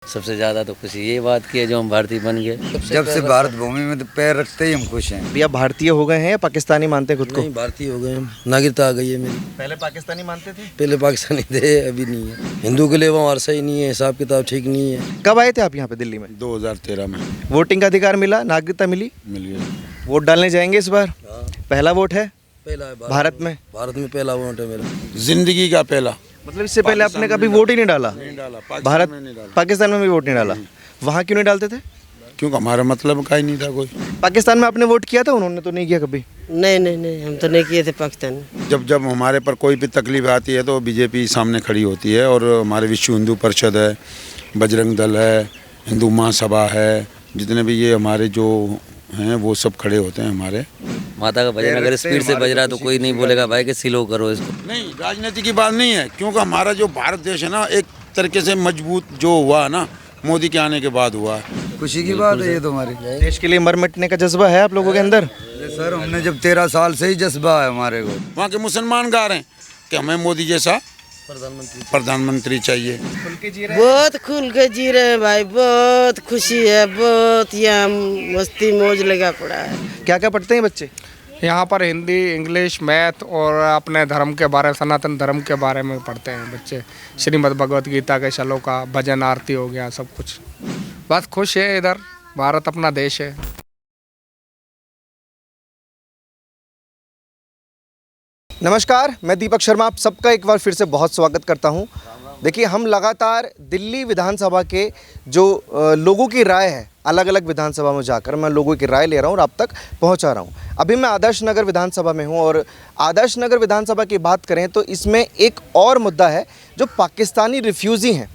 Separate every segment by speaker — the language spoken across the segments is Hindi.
Speaker 1: सबसे ज़्यादा तो खुशी ये बात की है जो हम भारतीय बन गए।
Speaker 2: जब से भारत भूमि में पैर रखते ही हम खुश हैं।
Speaker 3: भैया भारतीय हो गए हैं या पाकिस्तानी मानते हैं खुद को?
Speaker 4: नहीं, भारतीय हो गए हम, नागरिकता आ गई है मेरी।
Speaker 3: पहले पाकिस्तानी मानते थे?
Speaker 4: पहले पाकिस्तानी थे, अभी नहीं है। हिंदू के लिए वहाँ सही नहीं है, हिसाब किताब ठीक नहीं है।
Speaker 3: कब आए थे आप यहाँ पे दिल्ली में?
Speaker 5: 2013 में
Speaker 3: वोटिंग का अधिकार मिला, नागरिकता मिली,
Speaker 5: मिल गया।
Speaker 3: वोट डालने जाएंगे इस बार?
Speaker 4: हाँ,
Speaker 3: पहला वोट है
Speaker 4: पहला है
Speaker 3: भारत में?
Speaker 4: भारत में पहला वोट है मेरा।
Speaker 5: जिंदगी का पहला।
Speaker 3: मतलब इससे पहले आपने कभी वोट ही नहीं डाला?
Speaker 5: नहीं डाला,
Speaker 3: भारत
Speaker 5: में नहीं डाला।
Speaker 3: पाकिस्तान में भी वोट नहीं डाला? वहाँ क्यों नहीं डालते थे?
Speaker 5: क्योंकि हमारा मतलब का ही नहीं था कोई।
Speaker 3: पाकिस्तान में आपने वोट किया था? उन्होंने तो नहीं किया कभी।
Speaker 6: नहीं, हम तो नहीं किए थे पाकिस्तान में।
Speaker 5: जब हमारे पर कोई भी तकलीफ आती है तो बीजेपी सामने खड़ी होती है। और हमारे विश्व हिंदू परिषद है, बजरंग दल है, हिंदू महासभा है, जितने भी ये हमारे जो हैं वो सब खड़े होते हैं हमारे।
Speaker 1: माता का भजन अगर स्पीड से बज रहा है तो कोई नहीं बोलेगा भाई कि स्लो करो इसको।
Speaker 5: नहीं, राजनीति की बात नहीं है, क्योंकि हमारा जो भारत देश है ना एक तरीके से मजबूत जो हुआ ना मोदी के आने के बाद हुआ है।
Speaker 2: खुशी की बात है ये तो हमारी।
Speaker 3: देश के लिए मर मिटने का जज्बा है आप लोगों के अंदर?
Speaker 2: सर हमने जब 13 साल से ही जज्बा है हमारे को।
Speaker 5: वहाँ के मुसलमान गा रहे हैं कि हमें मोदी जैसा प्रधानमंत्री चाहिए।
Speaker 6: बहुत खुल के जी रहे हैं भाई, बहुत खुशी है, बहुत यहाँ मस्ती मौज लगा पड़ा है।
Speaker 3: क्या क्या पढ़ते हैं बच्चे?
Speaker 7: यहाँ पर हिंदी, इंग्लिश, मैथ और अपने धर्म के बारे, सनातन धर्म के बारे में पढ़ते हैं बच्चे। श्रीमद् भगवत गीता के श्लोक का भजन आरती हो गया, सब कुछ। बस खुश है, इधर भारत अपना देश है।
Speaker 3: नमस्कार, मैं दीपक शर्मा आप सबका एक बार फिर से बहुत स्वागत करता हूं। देखिए, हम लगातार दिल्ली विधानसभा के जो लोगों की राय है, अलग अलग विधानसभा में जाकर मैं लोगों की राय ले रहा हूं और आप तक पहुंचा रहा हूं। अभी मैं आदर्श नगर विधानसभा में हूं और आदर्श नगर विधानसभा की बात करें तो इसमें एक और मुद्दा है जो पाकिस्तानी रिफ्यूज़ी हैं,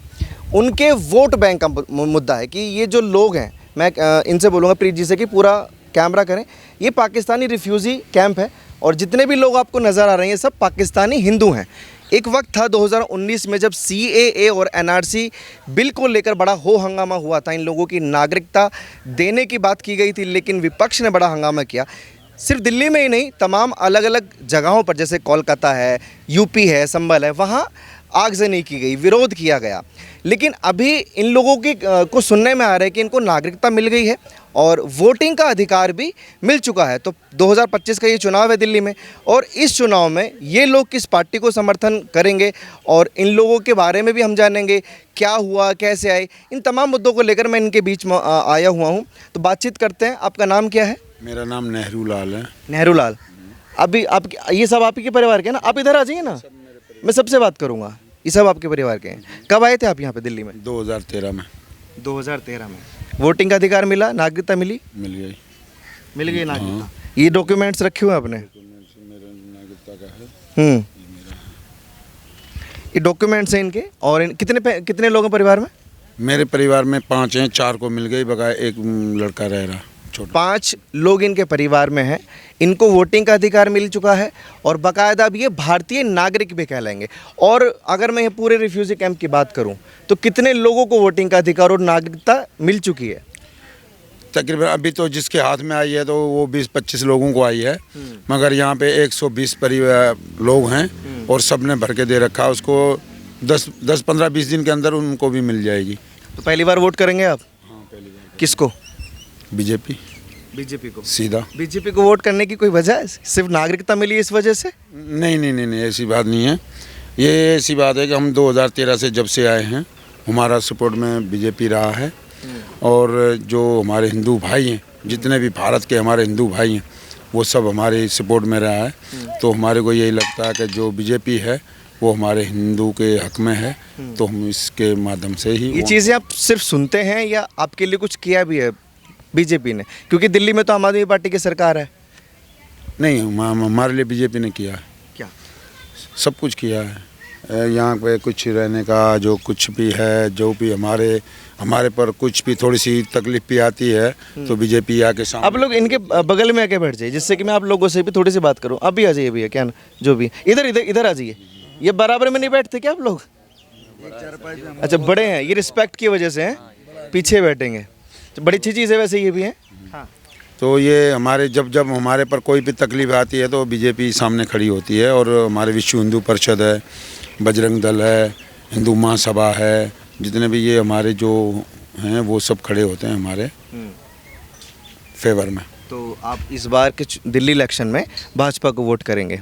Speaker 3: उनके वोट बैंक का मुद्दा है कि ये जो लोग हैं, मैं इनसे बोलूँगा प्रीत जी से कि पूरा कैमरा करें, ये पाकिस्तानी रिफ्यूज़ी कैंप है और जितने भी लोग आपको नज़र आ रहे हैं सब पाकिस्तानी हिंदू हैं। एक वक्त था 2019 में जब CAA और NRC बिल को लेकर बड़ा हो हंगामा हुआ था, इन लोगों की नागरिकता देने की बात की गई थी, लेकिन विपक्ष ने बड़ा हंगामा किया। सिर्फ दिल्ली में ही नहीं, तमाम अलग अलग जगहों पर जैसे कोलकाता है, UP है, संभल है, वहाँ आगजनी की गई, विरोध किया गया। लेकिन अभी इन लोगों की को सुनने में आ रहा है कि इनको नागरिकता मिल गई है और वोटिंग का अधिकार भी मिल चुका है। तो 2025 का ये चुनाव है दिल्ली में और इस चुनाव में ये लोग किस पार्टी को समर्थन करेंगे और इन लोगों के बारे में भी हम जानेंगे, क्या हुआ, कैसे आए, इन तमाम मुद्दों को लेकर मैं इनके बीच में आया हुआ हूँ। तो बातचीत करते हैं। आपका नाम क्या है?
Speaker 5: मेरा नाम नेहरू लाल है।
Speaker 3: नेहरू लाल, अभी आप ये सब आप ही के परिवार के हैं ना? आप इधर आ जाइए ना, मैं सबसे बात करूँगा। ये सब आपके परिवार के हैं। कब आए थे आप यहाँ पे दिल्ली में?
Speaker 5: 2013 में।
Speaker 3: 2013 में वोटिंग का अधिकार मिला, नागरिकता मिली?
Speaker 5: मिल गई।
Speaker 3: मिल गई नागरिकता। ये डॉक्यूमेंट्स रखे हुए हैं आपने?
Speaker 5: मेरा नागरिकता का है।
Speaker 3: ये डॉक्यूमेंट्स हैं इनके। और कितने लोग हैं परिवार में?
Speaker 5: मेरे परिवार में 5 हैं, 4 को मिल गई, बकाया एक लड़का रह रहा छोटा।
Speaker 3: 5 लोग इनके परिवार में हैं। इनको वोटिंग का अधिकार मिल चुका है और बाकायदा अब ये भारतीय नागरिक भी कहलाएंगे। और अगर मैं पूरे रिफ्यूजी कैंप की बात करूं तो कितने लोगों को वोटिंग का अधिकार और नागरिकता मिल चुकी है?
Speaker 5: तकरीबन अभी तो जिसके हाथ में आई है तो वो 20-25 लोगों को आई है, मगर यहाँ पे 120 परिवार लोग हैं और सब ने भर के दे रखा। उसको 10-15-20 दिन के अंदर उनको भी मिल जाएगी।
Speaker 3: तो पहली बार वोट करेंगे आप?
Speaker 5: हाँ, पहली बार।
Speaker 3: किसको?
Speaker 5: बीजेपी को सीधा।
Speaker 3: बीजेपी को वोट करने की कोई वजह है? सिर्फ नागरिकता मिली इस वजह से?
Speaker 5: नहीं, ऐसी बात नहीं है। ये ऐसी बात है कि हम 2013 से जब से आए हैं हमारा सपोर्ट में बीजेपी रहा है। और जो हमारे हिंदू भाई हैं, जितने भी भारत के हमारे हिंदू भाई हैं, वो सब हमारे सपोर्ट में रहा है। तो हमारे को यही लगता है कि जो बीजेपी है वो हमारे हिंदू के हक में है, तो हम इसके माध्यम से ही।
Speaker 3: ये चीज़ें आप सिर्फ सुनते हैं या आपके लिए कुछ किया भी है बीजेपी ने? क्योंकि दिल्ली में तो आम आदमी पार्टी की सरकार है।
Speaker 5: नहीं, हमारे लिए बीजेपी ने किया है।
Speaker 3: क्या?
Speaker 5: सब कुछ किया है। यहाँ पे कुछ रहने का जो कुछ भी है, जो भी हमारे पर कुछ भी थोड़ी सी तकलीफ भी आती है तो बीजेपी आके सामने।
Speaker 3: आप लोग इनके बगल में आके बैठ जाइए जिससे कि मैं आप लोगों से भी थोड़ी सी बात करूं। अभी आ जाइए भैया, क्या जो भी इधर आ जाइए। ये बराबर में नहीं बैठते क्या आप लोग? अच्छा, बड़े हैं, ये रिस्पेक्ट की वजह से हैं, पीछे बैठेंगे। तो बड़ी अच्छी चीज़ है वैसे ये भी है। हाँ।
Speaker 5: तो ये हमारे जब हमारे पर कोई भी तकलीफ आती है तो बीजेपी सामने खड़ी होती है। और हमारे विश्व हिंदू परिषद है, बजरंग दल है, हिंदू महासभा है, जितने भी ये हमारे जो हैं वो सब खड़े होते हैं हमारे फेवर में।
Speaker 3: तो आप इस बार के दिल्ली इलेक्शन में भाजपा को वोट करेंगे।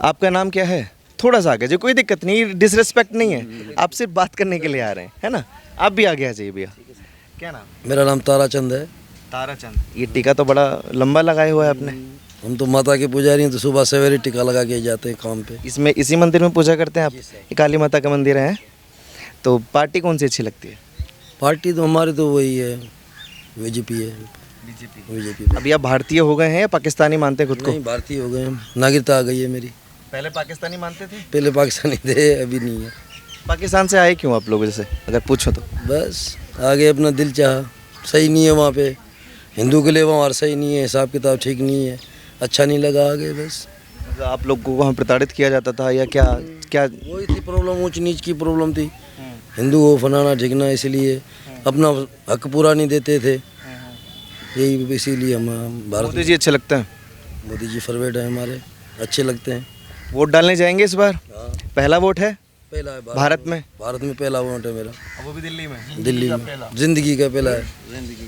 Speaker 3: आपका नाम क्या है? थोड़ा सा आगे, जो कोई दिक्कत नहीं, डिसरिस्पेक्ट नहीं है, आप सिर्फ बात करने के लिए आ रहे हैं, है ना? आप भी आगे आ जाइए भैया। क्या नाम?
Speaker 4: मेरा नाम ताराचंद है।
Speaker 3: ताराचंद। ये टीका तो बड़ा लंबा लगाया हुआ है आपने।
Speaker 4: हम तो माता के पुजारी हैं, तो सुबह सवेरे टीका लगा के जाते हैं काम पे।
Speaker 3: इसमें इसी मंदिर में पूजा करते हैं आप? ये काली माता का मंदिर है। तो पार्टी कौन सी अच्छी लगती है?
Speaker 4: पार्टी तो हमारी तो वही है, बीजेपी है। बीजेपी।
Speaker 3: अभी आप भारतीय हो गए हैं या पाकिस्तानी मानते हैं खुद को?
Speaker 4: नहीं, भारतीय हो गए हम, नागरिकता आ गई है मेरी।
Speaker 3: पहले पाकिस्तानी मानते थे?
Speaker 4: पहले पाकिस्तानी थे, अभी नहीं है।
Speaker 3: पाकिस्तान से आए क्यों आप लोग, जैसे अगर पूछो तो?
Speaker 4: बस आगे अपना दिल चाहा, सही नहीं है वहाँ पे, हिंदू के लिए वहाँ सही नहीं है, हिसाब किताब ठीक नहीं है, अच्छा नहीं लगा आगे बस।
Speaker 3: मतलब आप लोग को वहाँ प्रताड़ित किया जाता था या क्या क्या?
Speaker 4: वही थी प्रॉब्लम, ऊंच नीच की प्रॉब्लम थी, हिंदू हो फनाना ठिकना, इसलिए अपना हक पूरा नहीं देते थे, यही इसीलिए हम भारत।
Speaker 3: मोदी जी अच्छे लगते हैं?
Speaker 4: मोदी जी फेवरेट है हमारे, अच्छे लगते हैं।
Speaker 3: वोट डालने जाएंगे इस बार?
Speaker 4: हाँ।
Speaker 3: पहला वोट है
Speaker 4: पहला है
Speaker 3: भारत में?
Speaker 4: भारत में पहला वोट है मेरा।
Speaker 3: वो भी दिल्ली में?
Speaker 4: दिल्ली में जिंदगी का पहला है।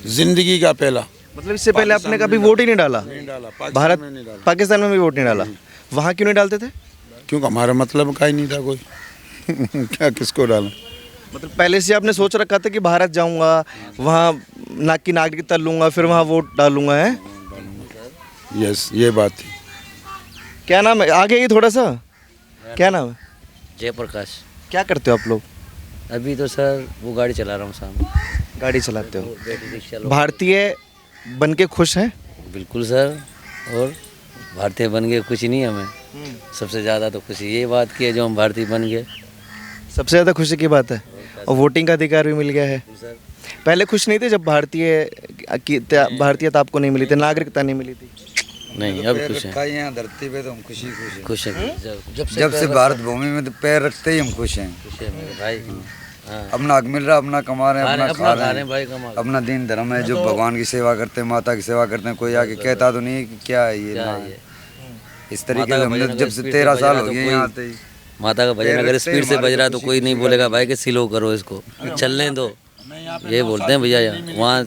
Speaker 5: जिंदगी का पहला।
Speaker 3: मतलब इससे पहले आपने कभी वोट ही नहीं डाला? भारत, पाकिस्तान में भी वोट नहीं डाला। वहाँ क्यों नहीं डालते थे?
Speaker 5: क्योंकि हमारा मतलब का ही नहीं था कोई क्या किसको डाला।
Speaker 3: मतलब पहले से आपने सोच रखा था कि भारत जाऊंगा, वहाँ की नागरिकता लूंगा, फिर वहाँ वोट डालूंगा, है?
Speaker 5: यस, ये बात थी।
Speaker 3: क्या नाम है? आगे ही थोड़ा सा, क्या नाम है?
Speaker 1: जयप्रकाश।
Speaker 3: क्या करते हो आप लोग?
Speaker 1: अभी तो सर वो गाड़ी चला रहा हूँ सामने।
Speaker 3: गाड़ी चलाते हो?
Speaker 1: Battery rickshaw.
Speaker 3: भारतीय बन के खुश हैं?
Speaker 1: बिल्कुल सर, और भारतीय बन गए खुशी नहीं हमें, सबसे ज़्यादा तो खुशी ये बात की है जो हम भारतीय बन गए,
Speaker 3: सबसे ज़्यादा खुशी की बात है। और वोटिंग का अधिकार भी मिल गया है। पहले खुश नहीं थे जब भारतीयता आपको नहीं मिली थी, नागरिकता नहीं मिली थी?
Speaker 1: नहीं, अब खुश हैं।
Speaker 2: यहाँ धरती पे तो हम खुश हैं।
Speaker 1: खुश हैं
Speaker 2: जब से भारत भूमि में तो पैर रखते ही हम खुश हैं।
Speaker 1: खुश है मेरे भाई। हाँ,
Speaker 2: अपना हक मिल रहा, अपना कमा रहे हैं, अपना खा रहे हैं,
Speaker 1: भाई कमा।
Speaker 2: अपना दीन धर्म है, जो भगवान की सेवा करते हैं, माता की सेवा करते हैं। कोई आके कहता तो नहीं कि क्या है ये ना है। इस तरीके से हमने जब से 13 साल हो गए यहाँ आते ही।
Speaker 1: माता का भजन अगर स्पीड से बज रहा है तो कोई नहीं बोलेगा भाई कि स्लो करो इसको, चलने दो, ये बोलते हैं भैया। वहाँ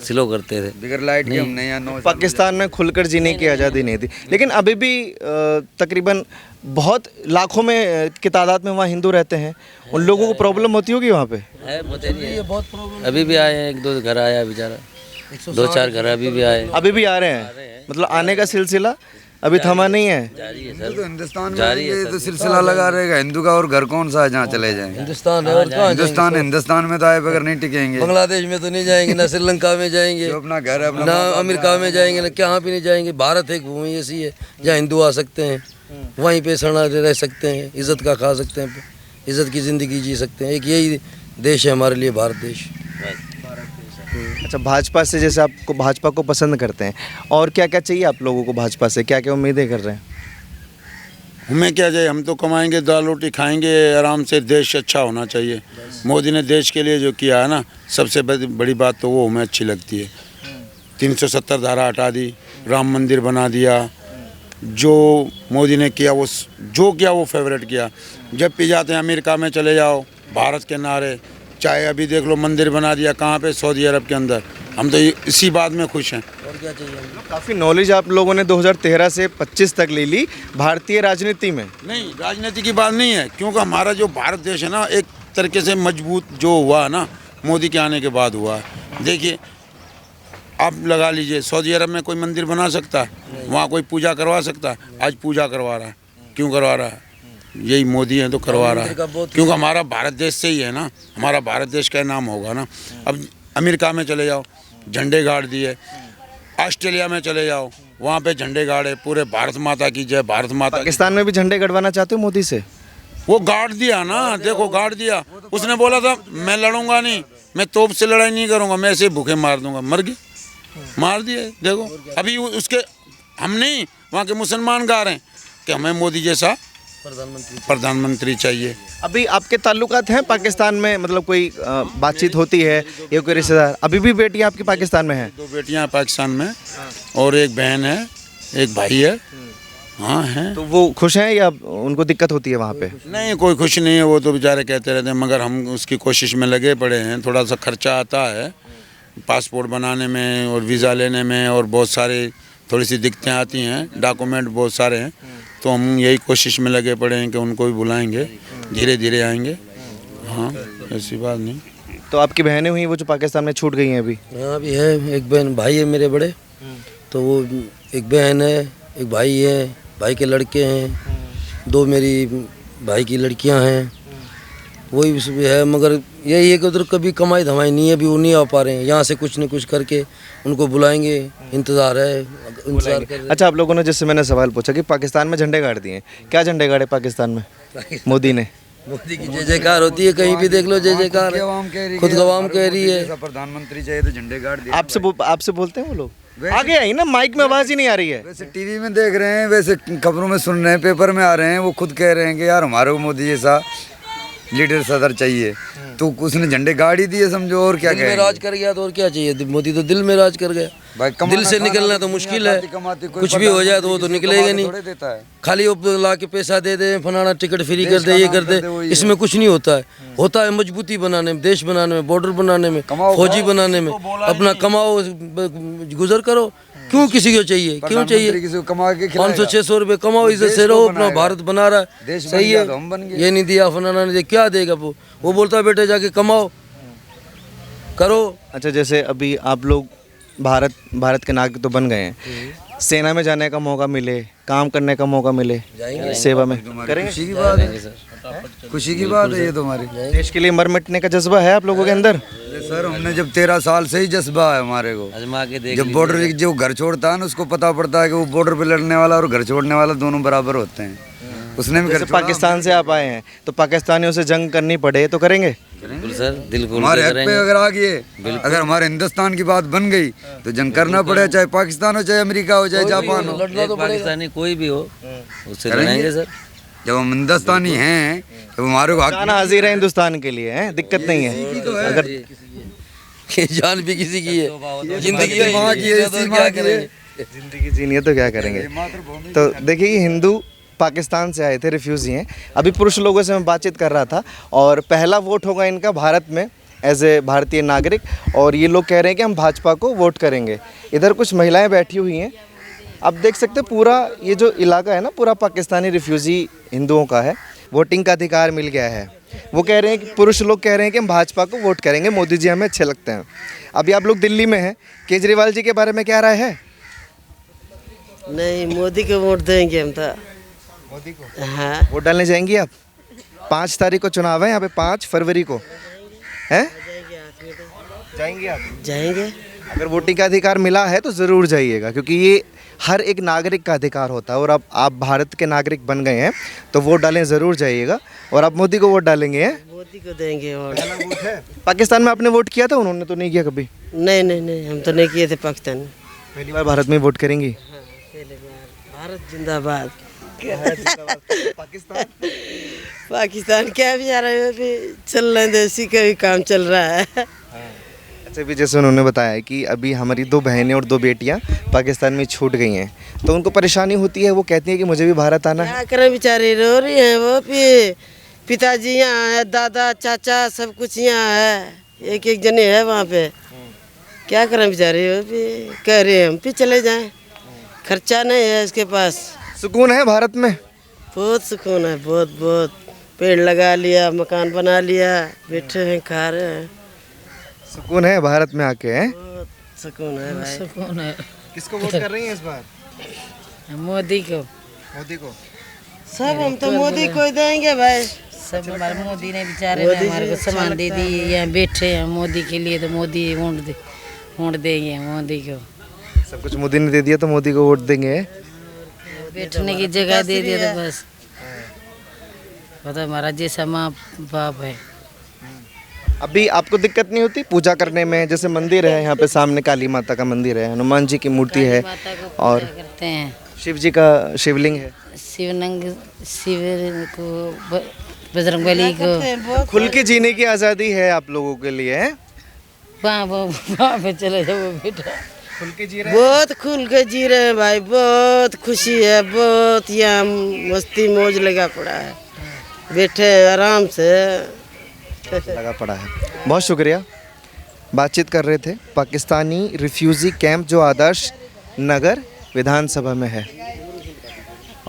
Speaker 1: स्लो करते थे
Speaker 2: बिगर लाइट के हमने यहाँ
Speaker 3: पाकिस्तान में खुलकर जीने की आज़ादी नहीं थी, लेकिन अभी भी तकरीबन बहुत लाखों में की तादाद में वहाँ हिंदू रहते हैं। उन लोगों को प्रॉब्लम होती होगी वहाँ पे?
Speaker 1: है, होते नहीं है। बहुत प्रॉब्लम। अभी भी आए हैं, 1-2 घर आया बेचारा, 2-4 घर अभी भी आए,
Speaker 3: अभी भी आ रहे हैं। मतलब आने का सिलसिला अभी थमा नहीं है?
Speaker 1: जारी है सर।
Speaker 2: तो हिंदुस्तान में ये तो सिलसिला लगा रहेगा। हिंदू का और घर कौन सा है जहाँ चले जाएंगे?
Speaker 4: हिंदुस्तान है और कहाँ
Speaker 2: हिंदुस्तान में तो आए बगैर नहीं टिकेंगे।
Speaker 4: बांग्लादेश में तो नहीं जाएंगे, ना श्रीलंका में जाएंगे,
Speaker 2: जो अपना घर है, अपना
Speaker 4: ना अमेरिका में जाएंगे, ना कहाँ पे नहीं जाएंगे। भारत एक भूमि ऐसी है जहाँ हिंदू आ सकते हैं, वहीं पे शरणा रह सकते हैं, इज्जत का खा सकते हैं, इज्जत की ज़िंदगी जी सकते हैं। एक यही देश है हमारे लिए, भारत देश।
Speaker 3: अच्छा, भाजपा से जैसे आपको भाजपा को पसंद करते हैं, और क्या क्या चाहिए आप लोगों को भाजपा से? क्या क्या उम्मीदें कर रहे हैं?
Speaker 5: हमें क्या चाहिए, हम तो कमाएंगे, दाल रोटी खाएंगे आराम से, देश अच्छा होना चाहिए। मोदी ने देश के लिए जो किया है ना, सबसे बड़ी बात तो वो हमें अच्छी लगती है। 370 धारा हटा दी, राम मंदिर बना दिया, जो मोदी ने किया वो जो किया वो फेवरेट किया। जब भी जाते हैं अमेरिका में चले जाओ, भारत के नारे, चाहे अभी देख लो मंदिर बना दिया कहाँ पे, सऊदी अरब के अंदर। हम तो इसी बात में खुश हैं।
Speaker 4: और क्या चाहिए हमें?
Speaker 3: काफ़ी नॉलेज आप लोगों ने 2013 से 25 तक ले ली भारतीय राजनीति में।
Speaker 5: नहीं, राजनीति की बात नहीं है, क्योंकि हमारा जो भारत देश है ना, एक तरीके से मजबूत जो हुआ है ना, मोदी के आने के बाद हुआ है। देखिए, आप लगा लीजिए, सऊदी अरब में कोई मंदिर बना सकता है, वहाँ कोई पूजा करवा सकता है? आज पूजा करवा रहा है। क्यों करवा रहा है? यही मोदी है तो करवा रहा है, क्योंकि हमारा भारत देश से ही है ना, हमारा भारत देश का नाम होगा ना। अब अमेरिका में चले जाओ, झंडे गाड़ दिए। ऑस्ट्रेलिया में चले जाओ, वहाँ पे झंडे गाड़े, पूरे भारत माता की जय, भारत माता।
Speaker 3: पाकिस्तान में भी झंडे गड़वाना चाहते हो मोदी से?
Speaker 5: वो गाड़ दिया ना, देखो गाड़ दिया। उसने बोला था मैं लड़ूंगा नहीं, मैं तोप से लड़ाई नहीं करूंगा, मैं ऐसे भूखे मार दूंगा, मर गए, मार दिए। देखो अभी उसके, हम नहीं, वहाँ के मुसलमान गा रहे हैं कि हमें मोदी जैसा प्रधानमंत्री चाहिए।
Speaker 3: अभी आपके ताल्लुकात हैं पाकिस्तान में, मतलब कोई बातचीत होती है या कोई रिश्तेदार? अभी भी बेटियां आपकी पाकिस्तान में हैं?
Speaker 5: 2 बेटियां पाकिस्तान में, और एक बहन है, एक भाई है, हाँ हैं।
Speaker 3: तो वो खुश हैं या उनको दिक्कत होती है वहाँ पे?
Speaker 5: नहीं, कोई खुश नहीं है, वो तो बेचारे कहते रहते हैं, मगर हम उसकी कोशिश में लगे पड़े हैं। थोड़ा सा खर्चा आता है पासपोर्ट बनाने में और वीज़ा लेने में, और बहुत सारे थोड़ी सी दिक्कतें आती हैं, डॉक्यूमेंट बहुत सारे हैं। तो हम यही कोशिश में लगे पड़े हैं कि उनको भी बुलाएंगे, धीरे धीरे आएंगे। हाँ, ऐसी बात नहीं।
Speaker 3: तो आपकी बहनें हुई वो जो पाकिस्तान में छूट गई हैं अभी?
Speaker 4: हाँ, अभी है एक बहन, भाई है मेरे बड़े, तो वो एक बहन है, एक भाई है, भाई के लड़के हैं, 2 मेरी भाई की लड़कियां हैं, वही भी है। मगर यही है कि उधर कभी कमाई धमाई नहीं है, अभी वो नहीं आ पा रहे हैं। यहाँ से कुछ न कुछ करके उनको बुलाएंगे, इंतज़ार है, इंतज़ार कर रहे हैं।
Speaker 3: अच्छा, आप लोगों ने, जिससे मैंने सवाल पूछा कि पाकिस्तान में झंडे गाड़ दिए, क्या झंडे गाड़े पाकिस्तान में मोदी ने?
Speaker 4: मोदी की जय जयकार होती है, कहीं भी देख लो जय जयकार, खुद गवाम कह रही है।
Speaker 2: प्रधानमंत्री चाहिए तो झंडे गाड़ दिए।
Speaker 3: आपसे बोलते हैं वो लोग? आगे आई ना, माइक में आवाज ही नहीं आ रही है।
Speaker 2: वैसे टीवी में देख रहे हैं, वैसे खबरों में सुन रहे हैं, पेपर में आ रहे हैं, वो खुद कह रहे हैं कि यार हमारे को मोदी जैसा लीडर सदर चाहिए। तो उसने झंडे गाड़ ही दिए, समझो, और क्या
Speaker 4: दिल में
Speaker 2: कहें।
Speaker 4: राज कर गया तो और क्या चाहिए, मोदी तो दिल में राज कर गया।
Speaker 2: भाई
Speaker 4: दिल से निकलना तो मुश्किल है, कुछ भी हो जाए तो वो तो निकलेगा नहीं। खाली वो ला के पैसा दे दे, फलाना टिकट फ्री कर दे, ये कर दे, इसमें कुछ नहीं होता है। होता है मजबूती बनाने में, देश बनाने में, बॉर्डर बनाने में, फौजी बनाने में। अपना कमाओ, गुजर करो, क्यों किसी को चाहिए, क्यों चाहिए? 500-600 रुपये कमाओ, इज्जत से रहो, अपना भारत बना रहा है, सही है। ये नहीं दिया, फलाना नहीं दिया, क्या देगा वो बोलता है बेटे जाके कमाओ, करो।
Speaker 3: अच्छा, जैसे अभी आप लोग भारत के नागरिक तो बन गए हैं, सेना में जाने का मौका मिले, काम करने का मौका मिले, सेवा में करेंगे?
Speaker 2: खुशी की बात है, खुशी की बात है ये तो हमारी।
Speaker 3: देश के लिए मर मिटने का जज्बा है आप लोगों के अंदर?
Speaker 2: सर, हमने जब 13 साल से ही जज्बा है हमारे को।
Speaker 1: आजमा के देख
Speaker 2: जब बॉर्डर जो घर छोड़ता है ना, उसको पता पड़ता है कि वो बॉर्डर पे लड़ने वाला और घर छोड़ने वाला दोनों बराबर होते हैं। उसने भी
Speaker 3: जैसे पाकिस्तान से आप आए हैं, तो पाकिस्तानियों से जंग करनी पड़े तो करेंगे?
Speaker 1: बिल्कुल सर, दिल खोल
Speaker 2: हमारे
Speaker 1: के
Speaker 2: हक
Speaker 1: करेंगे।
Speaker 2: पे अगर आ गए, अगर हमारे हिंदुस्तान की बात बन गई तो जंग करना पड़े, चाहे पाकिस्तान हो, चाहे अमेरिका हो, चाहे जापान हो।
Speaker 1: एक पाकिस्तानी कोई भी हो, उससे लड़ेंगे सर।
Speaker 2: जब हम हिंदुस्तानी हैं तो हमारे को हक
Speaker 3: जान हाजिर है हिंदुस्तान के लिए, है दिक्कत नहीं है। अगर
Speaker 4: ये जान भी किसी की है, जिंदगी
Speaker 2: माँ की है, इसी माँ की है।
Speaker 3: जिंदगी जीनी है तो क्या करेंगे? तो देखिए, ये हिंदू पाकिस्तान से आए थे, रिफ्यूजी हैं। अभी पुरुष लोगों से मैं बातचीत कर रहा था, और पहला वोट होगा इनका भारत में एज ए भारतीय नागरिक, और ये लोग कह रहे हैं कि हम भाजपा को वोट करेंगे। इधर कुछ महिलाएं बैठी हुई हैं, आप देख सकते हैं पूरा ये जो इलाका है ना, पूरा पाकिस्तानी रिफ्यूजी हिंदुओं का है। वोटिंग का अधिकार मिल गया है। वो कह रहे हैं कि पुरुष लोग कह रहे हैं कि हम भाजपा को वोट करेंगे, मोदी जी हमें अच्छे लगते हैं। अभी आप लोग दिल्ली में हैं, केजरीवाल जी के बारे में क्या राय है?
Speaker 6: नहीं, मोदी को वोट देंगे हम तो।
Speaker 3: मोदी को
Speaker 6: हाँ,
Speaker 3: वोट डालने जाएंगी आप? 5 तारीख को चुनाव है यहाँ पे, 5 फरवरी को है। जाएंगे आप?
Speaker 6: जाएंगे।
Speaker 3: अगर वोटिंग का अधिकार मिला है तो ज़रूर जाइएगा, क्योंकि ये हर एक नागरिक का अधिकार होता है। और अब आप भारत के नागरिक बन गए हैं तो वोट डालें, ज़रूर जाइएगा। और आप मोदी को वोट डालेंगे? हैं,
Speaker 6: मोदी को देंगे वोट।
Speaker 3: पाकिस्तान में आपने वोट किया था, उन्होंने तो नहीं किया कभी?
Speaker 6: नहीं नहीं नहीं, हम तो नहीं किए थे पाकिस्तान में।
Speaker 3: पहली बार भारत में वोट करेंगी?
Speaker 6: भारत जिंदाबाद।
Speaker 3: पाकिस्तान
Speaker 6: पाकिस्तान क्या बेचारा अभी चल रहे हैं, इसी का भी काम चल रहा है।
Speaker 3: अच्छा, भी जैसे उन्होंने बताया कि अभी हमारी 2 बहनें और 2 बेटियां पाकिस्तान में छूट गई हैं, तो उनको परेशानी होती है। वो कहती हैं कि मुझे भी भारत आना है।
Speaker 6: क्या करें, बेचारे रो रही हैं। वो भी पिताजी यहाँ है, दादा चाचा सब कुछ यहाँ है, एक एक जने है वहाँ पे। क्या करें बेचारे, वो भी कह रहे हैं हम भी चले जाएं, खर्चा नहीं है इसके पास।
Speaker 3: सुकून है भारत में?
Speaker 6: बहुत सुकून है, बहुत बहुत। पेड़ लगा लिया, मकान बना लिया, बैठे हैं, खा रहे हैं।
Speaker 3: सुकून है भारत में आके, हैं?
Speaker 6: बहुत सुकून है भाई।
Speaker 8: सुकून है।
Speaker 3: किसको वोट कर रही हैं इस बार?
Speaker 8: मोदी को।
Speaker 3: मोदी को?
Speaker 6: सब हम तो मोदी को ही देंगे भाई।
Speaker 8: सब हमारे मोदी ने बेचारे ने हमारे को सामान दे दी, यहाँ बैठे हैं मोदी के लिए, तो मोदी वोट देंगे मोदी को।
Speaker 3: सब कुछ मोदी ने दे दिया तो मोदी को वोट देंगे?
Speaker 8: बैठने की जगह दे दिया तो बस, वो तो हमारा जैसा माँ बाप है।
Speaker 3: अभी आपको दिक्कत नहीं होती पूजा करने में? जैसे मंदिर है यहाँ पे सामने, काली माता का मंदिर है, हनुमान जी की मूर्ति है, और
Speaker 8: करते हैं
Speaker 3: शिव जी का शिवलिंग है।
Speaker 8: शिव को, बजरंगबली को।
Speaker 3: खुल के जीने की आज़ादी है आप लोगों के लिए, है?
Speaker 8: वहाँ पे चले जाओ बेटा,
Speaker 3: खुल के जी रहे हैं?
Speaker 6: बहुत खुल के जी रहे हैं भाई, बहुत खुशी है, बहुत यहाँ मस्ती मौज लगा पड़ा है, बैठे हैं आराम से।
Speaker 3: लगा पड़ा है। बहुत शुक्रिया। बातचीत कर रहे थे पाकिस्तानी रिफ्यूज़ी कैंप जो आदर्श नगर विधानसभा में है,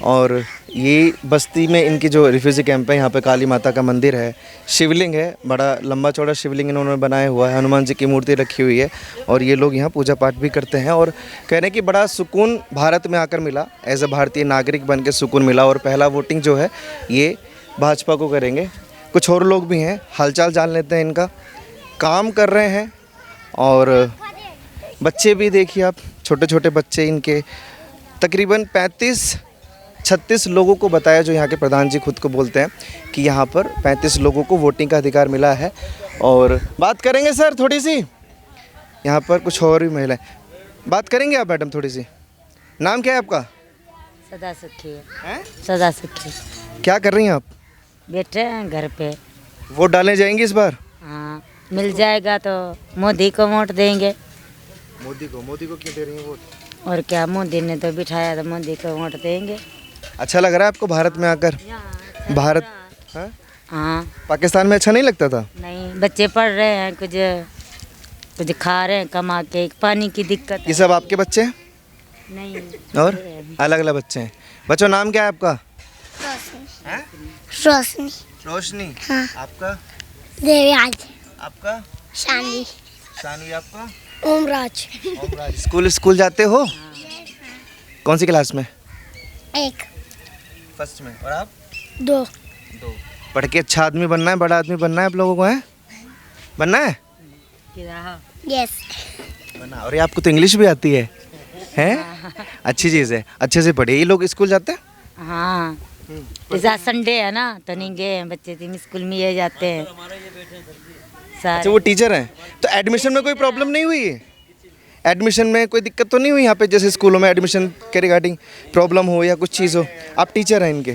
Speaker 3: और ये बस्ती में इनकी जो रिफ्यूज़ी कैंप है, यहाँ पे काली माता का मंदिर है, शिवलिंग है, बड़ा लंबा चौड़ा शिवलिंग इन्होंने बनाया हुआ है, हनुमान जी की मूर्ति रखी हुई है, और ये लोग यहाँ पूजा पाठ भी करते हैं। और कह रहे हैं कि बड़ा सुकून भारत में आकर मिला, एज ए भारतीय नागरिक बन के सुकून मिला, और पहला वोटिंग जो है ये भाजपा को करेंगे। कुछ और लोग भी हैं, हालचाल जान लेते हैं इनका। काम कर रहे हैं, और बच्चे भी देखिए आप, छोटे छोटे बच्चे इनके, तकरीबन 35-36 लोगों को बताया, जो यहाँ के प्रधान जी खुद को बोलते हैं कि यहाँ पर 35 लोगों को वोटिंग का अधिकार मिला है। और बात करेंगे सर थोड़ी सी, यहाँ पर कुछ और भी महिलाएं, बात करेंगे आप मैडम थोड़ी सी। नाम क्या है आपका?
Speaker 8: सदा सुखी
Speaker 3: हैं?
Speaker 8: सदा सुखी।
Speaker 3: क्या कर रही हैं आप?
Speaker 8: बैठे हैं घर पे।
Speaker 3: वोट डालने जाएंगे इस बार?
Speaker 8: हाँ, मिल जाएगा तो मोदी को वोट देंगे।
Speaker 3: मोदी को क्यों दे रही हैं वोट?
Speaker 8: और क्या, मोदी ने तो बिठाया, तो मोदी को वोट देंगे।
Speaker 3: अच्छा लग रहा है आपको भारत में आकर? भारत, हाँ?
Speaker 8: हाँ,
Speaker 3: पाकिस्तान में अच्छा नहीं लगता था?
Speaker 8: नहीं, बच्चे पढ़ रहे हैं, कुछ खा रहे हैं कमा के, पानी की दिक्कत
Speaker 3: ये सब आपके बच्चे हैं?
Speaker 8: नहीं।
Speaker 3: और अलग अलग बच्चे हैं। बच्चों नाम क्या है आपका?
Speaker 9: रोशनी।
Speaker 3: रोशनी।
Speaker 9: हाँ।
Speaker 3: आपका?
Speaker 9: देवराज।
Speaker 3: आपका?
Speaker 9: शानी।
Speaker 3: शानवी। आपका?
Speaker 9: ओमराज।
Speaker 3: स्कूल जाते हो? कौन सी क्लास में?
Speaker 9: 1
Speaker 3: फर्स्ट में। और आप?
Speaker 9: 2
Speaker 3: पढ़ के अच्छा आदमी बनना है, बड़ा आदमी बनना है आप लोगों को, है बनना है?
Speaker 9: यस।
Speaker 3: बनना। और ये आपको तो इंग्लिश भी आती है, हैं? अच्छी चीज़ है, अच्छे से पढ़े। ये लोग स्कूल जाते हैं?
Speaker 8: हाँ, जैसा संडे है ना, तो नहीं गए हैं बच्चे, तीन स्कूल में ये जाते हैं
Speaker 3: अच्छा,
Speaker 8: सारे।
Speaker 3: वो टीचर हैं। तो एडमिशन में कोई प्रॉब्लम नहीं हुई है? एडमिशन में कोई दिक्कत तो नहीं हुई यहाँ पे, जैसे स्कूलों में एडमिशन के रिगार्डिंग प्रॉब्लम हो या कुछ चीज़ हो? आप टीचर हैं इनके,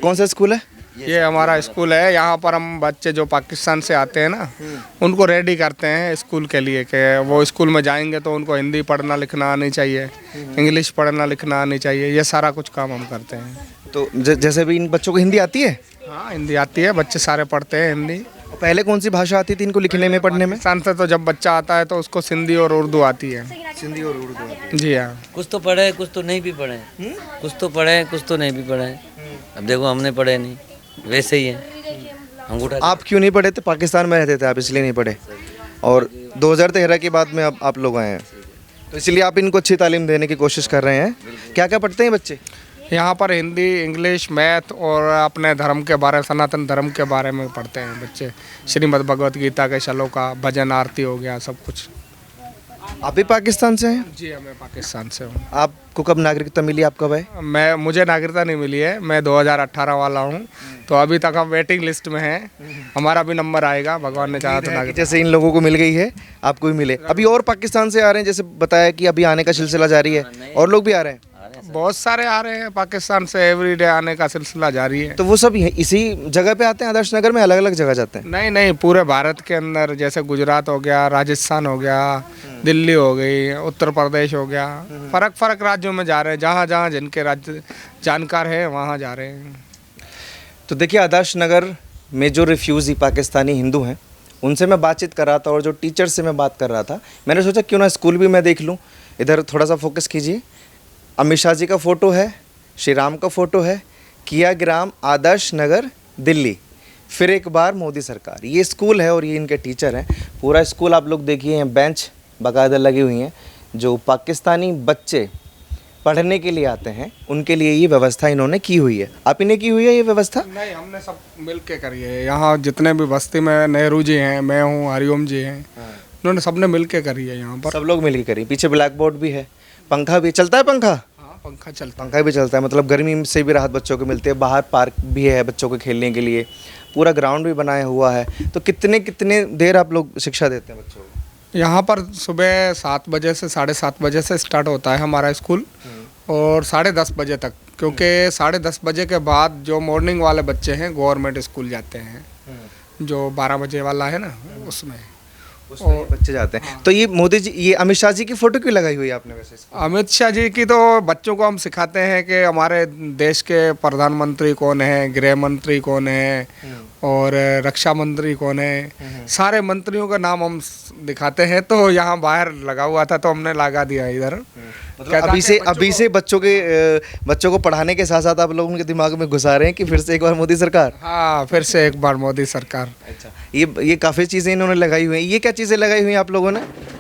Speaker 3: कौन सा स्कूल है?
Speaker 7: ये हमारा स्कूल है। यहाँ पर हम बच्चे जो पाकिस्तान से आते हैं ना, उनको रेडी करते हैं स्कूल के लिए, कि वो स्कूल में जाएंगे तो उनको हिंदी पढ़ना लिखना आनी चाहिए, इंग्लिश पढ़ना लिखना आनी चाहिए, ये सारा कुछ काम हम करते हैं।
Speaker 3: तो जैसे भी इन बच्चों को हिंदी आती है?
Speaker 7: हाँ, हिंदी आती है, बच्चे सारे पढ़ते हैं हिंदी।
Speaker 3: पहले कौन सी भाषा आती थी इनको लिखने में, पढ़ने में?
Speaker 7: पाकिस्तान से तो जब बच्चा आता है तो उसको सिंधी और उर्दू आती है।
Speaker 3: सिंधी और उर्दू आती है।
Speaker 7: जी हाँ।
Speaker 1: कुछ तो पढ़े, कुछ तो नहीं भी पढ़े, कुछ तो पढ़े, कुछ तो नहीं भी पढ़े। अब देखो, हमने पढ़े नहीं, वैसे ही है अंगूठा।
Speaker 3: आप क्यों नहीं पढ़े थे? पाकिस्तान में रहते थे आप, इसलिए नहीं पढ़े, और 2013 के बाद में अब आप लोग आए हैं, तो इसलिए आप इनको अच्छी तालीम देने की कोशिश कर रहे हैं। क्या क्या पढ़ते हैं बच्चे
Speaker 7: यहाँ पर? हिंदी, इंग्लिश, मैथ और अपने धर्म के बारे, सनातन धर्म के बारे में पढ़ते हैं बच्चे। श्रीमद् भगवत गीता के श्लोका, भजन आरती हो गया, सब कुछ।
Speaker 3: आप भी पाकिस्तान से हैं?
Speaker 7: जी, मैं पाकिस्तान से हूँ।
Speaker 3: आपको कब नागरिकता मिली, आप कब आए?
Speaker 7: मुझे नागरिकता नहीं मिली है, मैं 2018 वाला हूँ, तो अभी तक हम वेटिंग लिस्ट में हैं। हमारा भी नंबर आएगा, भगवान ने चाहा तो नागरिकता।
Speaker 3: जैसे इन लोगों को मिल गई है, आपको भी मिले। अभी और पाकिस्तान से आ रहे हैं, जैसे बताया कि अभी आने का सिलसिला जारी है, और लोग भी आ रहे हैं?
Speaker 7: बहुत सारे आ रहे हैं पाकिस्तान से, एवरीडे आने का सिलसिला जारी है।
Speaker 3: तो वो सब इसी जगह पे आते हैं आदर्श नगर में, अलग अलग जगह जाते हैं?
Speaker 7: नहीं नहीं, पूरे भारत के अंदर, जैसे गुजरात हो गया, राजस्थान हो गया, दिल्ली हो गई, उत्तर प्रदेश हो गया, फर्क फर्क राज्यों में जा रहे हैं, जहाँ जहाँ जिनके राज्य जानकार है वहाँ जा रहे हैं।
Speaker 3: तो देखिए, आदर्श नगर में जो रिफ्यूज़ी पाकिस्तानी हिंदू हैं, उनसे मैं बातचीत कर रहा था, और जो टीचर से मैं बात कर रहा था, मैंने सोचा क्यों ना स्कूल भी मैं देख लूँ। इधर थोड़ा सा फोकस कीजिए। अमित शाह जी का फ़ोटो है, श्री राम का फ़ोटो है, किया ग्राम आदर्श नगर दिल्ली, फिर एक बार मोदी सरकार। ये स्कूल है और ये इनके टीचर हैं। पूरा स्कूल आप लोग देखिए, यहाँ बेंच बाकायदा लगी हुई हैं, जो पाकिस्तानी बच्चे पढ़ने के लिए आते हैं, उनके लिए ये व्यवस्था इन्होंने की हुई है। आप इन्हें की हुई है ये व्यवस्था?
Speaker 7: नहीं, हमने सब मिल के करी है। यहाँ जितने भी बस्ती में नेहरू जी हैं, मैं हूँ, हरिओम जी हैं, उन्होंने सबने मिल के करी है। यहाँ पर
Speaker 3: सब लोग मिल के करी। पीछे ब्लैक बोर्ड भी है, पंखा भी चलता है। पंखा?
Speaker 7: हाँ, पंखा चलता,
Speaker 3: पंखा भी चलता है, मतलब गर्मी से भी राहत बच्चों को मिलती है। बाहर पार्क भी है बच्चों को खेलने के लिए, पूरा ग्राउंड भी बनाया हुआ है। तो कितने देर आप लोग शिक्षा देते हैं बच्चों को?
Speaker 7: यहाँ पर सुबह 7 बजे से 7:30 बजे से स्टार्ट होता है हमारा स्कूल, और 10:30 बजे तक, क्योंकि 10:30 बजे के बाद जो मॉर्निंग वाले बच्चे हैं गवर्नमेंट स्कूल जाते हैं, जो 12 बजे वाला है ना, उसमें
Speaker 3: उसमें ये बच्चे जाते हैं। तो ये मोदी जी, ये अमित शाह जी की फोटो क्यों लगाई हुई है आपने वैसे इसको?
Speaker 7: अमित शाह जी की तो बच्चों को हम सिखाते हैं कि हमारे देश के प्रधानमंत्री कौन है, गृह मंत्री कौन है और रक्षा मंत्री कौन है, सारे मंत्रियों का नाम हम दिखाते हैं। तो यहाँ बाहर लगा हुआ था तो हमने लगा दिया इधर।
Speaker 3: मतलब अभी से बच्चों को पढ़ाने के साथ साथ आप लोग उनके दिमाग में घुसा रहे हैं कि फिर से एक बार मोदी सरकार।
Speaker 7: हाँ, फिर से एक बार मोदी सरकार।
Speaker 3: अच्छा, ये काफ़ी चीज़ें इन्होंने लगाई हुई हैं। ये क्या चीज़ें लगाई हुई हैं आप लोगों ने?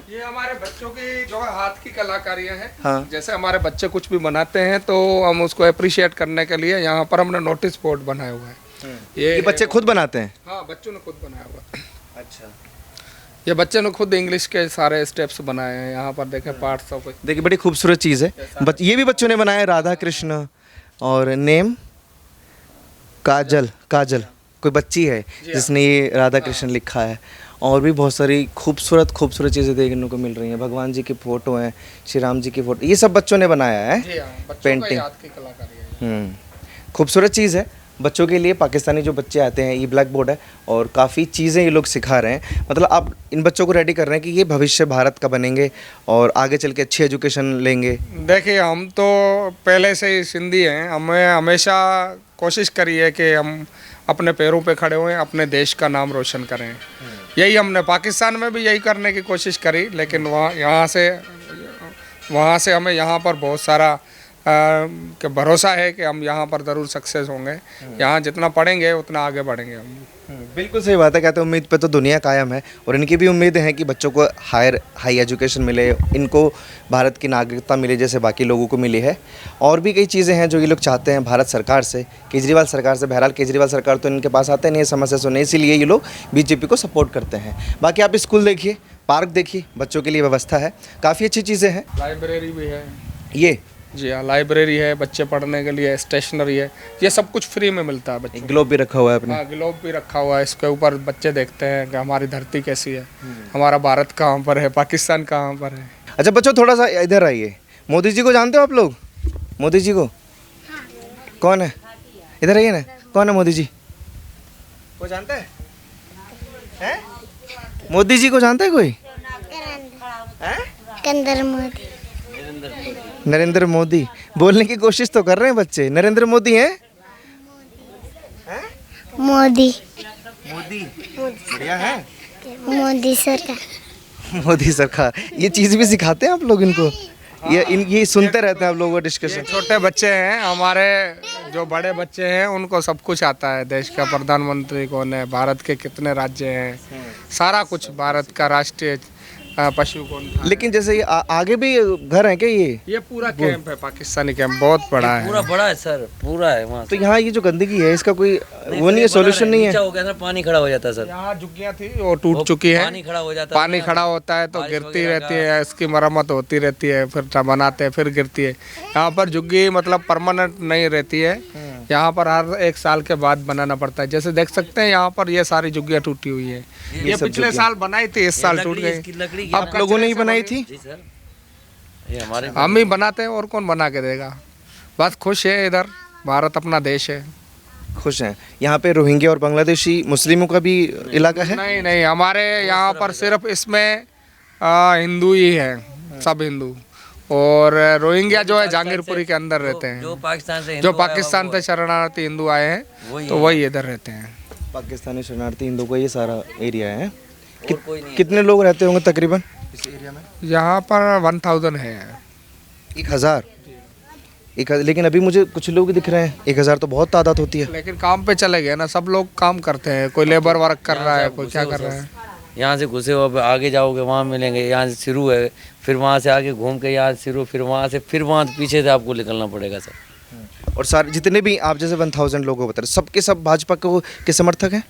Speaker 7: ये हमारे बच्चों की जो हाथ की कलाकारियाँ हैं।
Speaker 3: हाँ।
Speaker 7: जैसे हमारे बच्चे कुछ भी बनाते हैं तो हम उसको अप्रिशिएट करने के लिए यहाँ पर हमने नोटिस बोर्ड बनाया हुआ है।
Speaker 3: ये बच्चे खुद बनाते हैं?
Speaker 7: हाँ, बच्चों ने खुद बनाया हुआ है।
Speaker 3: अच्छा,
Speaker 7: ये बच्चे ने खुद इंग्लिश के सारे स्टेप्स बनाए हैं। यहाँ पर देखें पार्ट्स ऑफ।
Speaker 3: देखिए बड़ी खूबसूरत चीज़ है। ये भी बच्चों ने बनाया है, राधा कृष्ण और नेम काजल। कोई बच्ची है जिसने ये राधा कृष्ण लिखा है। और भी बहुत सारी खूबसूरत चीज़ें देखने को मिल रही हैं। भगवान जी की फ़ोटो हैं, श्री राम जी की फ़ोटो, ये सब बच्चों ने बनाया है। पेंटिंग, खूबसूरत चीज़ है बच्चों के लिए। पाकिस्तानी जो बच्चे आते हैं, ये ब्लैक बोर्ड है और काफ़ी चीज़ें ये लोग सिखा रहे हैं। मतलब आप इन बच्चों को रेडी कर रहे हैं कि ये भविष्य भारत का बनेंगे और आगे चल के अच्छी एजुकेशन लेंगे।
Speaker 7: देखिए, हम तो पहले से ही सिंधी हैं। हमें हमेशा कोशिश करी है कि हम अपने पैरों पे खड़े हुए, अपने देश का नाम रोशन करें। यही हमने पाकिस्तान में भी यही करने की कोशिश करी, लेकिन वहाँ से हमें यहाँ पर बहुत सारा कि भरोसा है कि हम यहाँ पर ज़रूर सक्सेस होंगे। यहाँ जितना पढ़ेंगे उतना आगे बढ़ेंगे हम।
Speaker 3: बिल्कुल सही बात है। कहते हैं उम्मीद पे तो दुनिया कायम है और इनकी भी उम्मीद है कि बच्चों को हाई एजुकेशन मिले, इनको भारत की नागरिकता मिले जैसे बाकी लोगों को मिली है। और भी कई चीज़ें हैं जो ये लोग चाहते हैं भारत सरकार से, केजरीवाल सरकार से। बहरहाल केजरीवाल सरकार तो इनके पास आते नहीं है समस्या सुनने, इसीलिए ये लोग बीजेपी को सपोर्ट करते हैं। बाकी आप स्कूल देखिए, पार्क देखिए, बच्चों के लिए व्यवस्था है, काफ़ी अच्छी चीज़ें हैं।
Speaker 7: लाइब्रेरी भी है।
Speaker 3: ये
Speaker 7: जी हाँ, लाइब्रेरी है, बच्चे पढ़ने के लिए स्टेशनरी है, ये सब कुछ फ्री में मिलता है बच्चों को।
Speaker 3: ग्लोब भी रखा हुआ है अपने।
Speaker 7: हाँ, ग्लोब भी रखा हुआ है। इसके ऊपर बच्चे देखते हैं कि हमारी धरती कैसी है, हमारा भारत कहाँ पर है, पाकिस्तान कहाँ पर है।
Speaker 3: अच्छा बच्चों, थोड़ा सा इधर आइए। मोदी जी को जानते हो आप लोग? मोदी जी को कौन है? इधर आइए ना, कौन है मोदी जी? वो जानता है? हैं? मोदी जी को जानता है कोई? नरेंद्र मोदी बोलने की कोशिश तो कर रहे हैं बच्चे। नरेंद्र मोदी हैं?
Speaker 9: मोदी
Speaker 3: बढ़िया है।
Speaker 9: मोदी सरकार।
Speaker 3: मोदी सरकार, ये चीज़ भी सिखाते हैं आप लोग इनको? ये सुनते रहते हैं आप लोगों का डिस्कशन?
Speaker 7: छोटे बच्चे हैं हमारे, जो बड़े बच्चे हैं उनको सब कुछ आता है। देश का प्रधानमंत्री कौन है, भारत के कितने राज्य हैं, सारा कुछ, भारत का राष्ट्रीय पशु कौन था।
Speaker 3: लेकिन जैसे ये आगे भी घर है क्या? ये
Speaker 7: पूरा कैंप है, पाकिस्तानी कैंप, बहुत बड़ा है।
Speaker 1: पूरा बड़ा है सर, पूरा है वहाँ।
Speaker 3: तो यहाँ ये जो गंदगी है इसका कोई वो नहीं है, सॉल्यूशन नहीं है?
Speaker 1: हो गया सर, पानी खड़ा हो जाता है सर।
Speaker 7: यहाँ झुग्गियाँ थी वो टूट चुकी है।
Speaker 1: पानी खड़ा हो जाता है,
Speaker 7: पानी खड़ा होता है तो गिरती रहती है, इसकी मरम्मत होती रहती है, फिर बनाते हैं, फिर गिरती है। यहाँ पर झुग्गी मतलब परमानेंट नहीं रहती है, यहाँ पर हर 1 साल के बाद बनाना पड़ता है। जैसे देख सकते हैं यहाँ पर ये सारी झुग्गियाँ टूटी हुई है। ये पिछले साल बनाई थी, इस साल टूट गई।
Speaker 3: आप लोगों ने ही बनाई थी?
Speaker 1: जी सर, ये हमारे
Speaker 7: हम ही बनाते हैं, और कौन बना के देगा। बस खुश है, इधर भारत अपना देश है।
Speaker 3: खुश हैं। यहाँ पे रोहिंग्या और बांग्लादेशी मुस्लिमों का भी इलाका है?
Speaker 7: नहीं, हमारे यहाँ पर सिर्फ इसमें हिंदू ही है, सब हिंदू। और रोहिंग्या जो है जहांगीरपुरी के अंदर रहते हैं।
Speaker 1: जो पाकिस्तान
Speaker 7: से शरणार्थी हिंदू आए हैं तो वही इधर रहते हैं।
Speaker 3: पाकिस्तानी शरणार्थी हिंदू का ये सारा एरिया है। कितने लोग रहते होंगे तकरीबन इस एरिया में?
Speaker 7: यहाँ पर 1000 है।
Speaker 3: 1000? लेकिन अभी मुझे कुछ लोग दिख रहे हैं। 1000 तो बहुत तादाद होती है।
Speaker 7: लेकिन काम पे चले गए ना, सब लोग काम करते हैं, कोई लेबर वर्क कर रहा है, कोई क्या कर रहा है।
Speaker 1: यहाँ से घुसे हो, आगे जाओगे वहाँ मिलेंगे। यहाँ से शुरू है, फिर वहाँ से आगे घूम के यहाँ शुरू, फिर वहाँ पीछे से आपको निकलना पड़ेगा सर।
Speaker 3: और सारे जितने भी आप जैसे 1000 लोगों को बता रहे, सबके सब भाजपा के समर्थक हैं?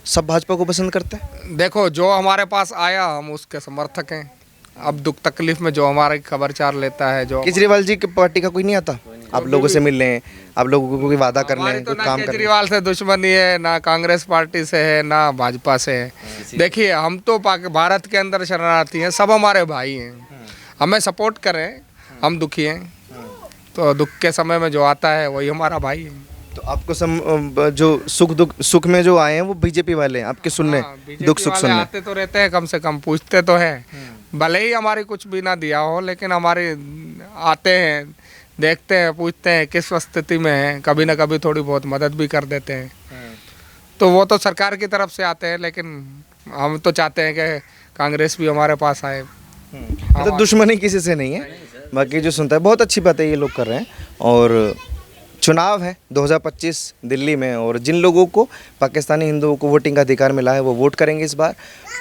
Speaker 3: सब भाजपा को पसंद करते हैं?
Speaker 7: देखो, जो हमारे पास आया हम उसके समर्थक हैं। अब दुख तकलीफ में जो हमारी खबरचार लेता है, जो
Speaker 3: केजरीवाल जी की पार्टी का कोई नहीं आता आप लोगों से मिलने, आप लोगों को कोई वादा करने,
Speaker 7: तो
Speaker 3: कोई काम करने?
Speaker 7: केजरीवाल से दुश्मनी है, ना कांग्रेस पार्टी से है, ना भाजपा से है। देखिए, हम तो भारत के अंदर शरणार्थी हैं, सब हमारे भाई हैं, हमें सपोर्ट करें। हम दुखी हैं तो दुख के समय में जो आता है वही हमारा भाई है।
Speaker 3: तो आपको जो सुख में जो आए हैं वो बीजेपी वाले हैं आपके सुनने,
Speaker 7: बीजेपी
Speaker 3: दुख सुख
Speaker 7: वाले
Speaker 3: सुनने।
Speaker 7: आते तो रहते हैं, कम से कम पूछते तो हैं, भले ही हमारी कुछ भी ना दिया हो, लेकिन हमारे आते हैं, देखते हैं, पूछते हैं किस स्थिति में है, कभी ना कभी थोड़ी बहुत मदद भी कर देते हैं। तो वो तो सरकार की तरफ से आते हैं, लेकिन हम तो चाहते हैं कि कांग्रेस भी हमारे पास आए।
Speaker 3: मतलब दुश्मनी किसी से नहीं है, बाकी जो सुनता है बहुत अच्छी बात है ये लोग कर रहे हैं। और चुनाव है 2025 दिल्ली में, और जिन लोगों को पाकिस्तानी हिंदुओं को वोटिंग का अधिकार मिला है वो वोट करेंगे इस बार।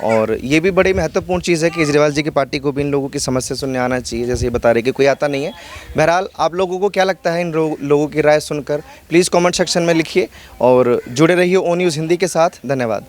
Speaker 3: और ये भी बड़ी महत्वपूर्ण चीज़ है कि केजरीवाल जी की पार्टी को भी इन लोगों की समस्या सुनने आना चाहिए, जैसे ये बता रहे कि कोई आता नहीं है। बहरहाल आप लोगों को क्या लगता है इन लोगों की राय सुनकर, प्लीज़ कमेंट सेक्शन में लिखिए और जुड़े रहिए ओ न्यूज़ हिंदी के साथ। धन्यवाद।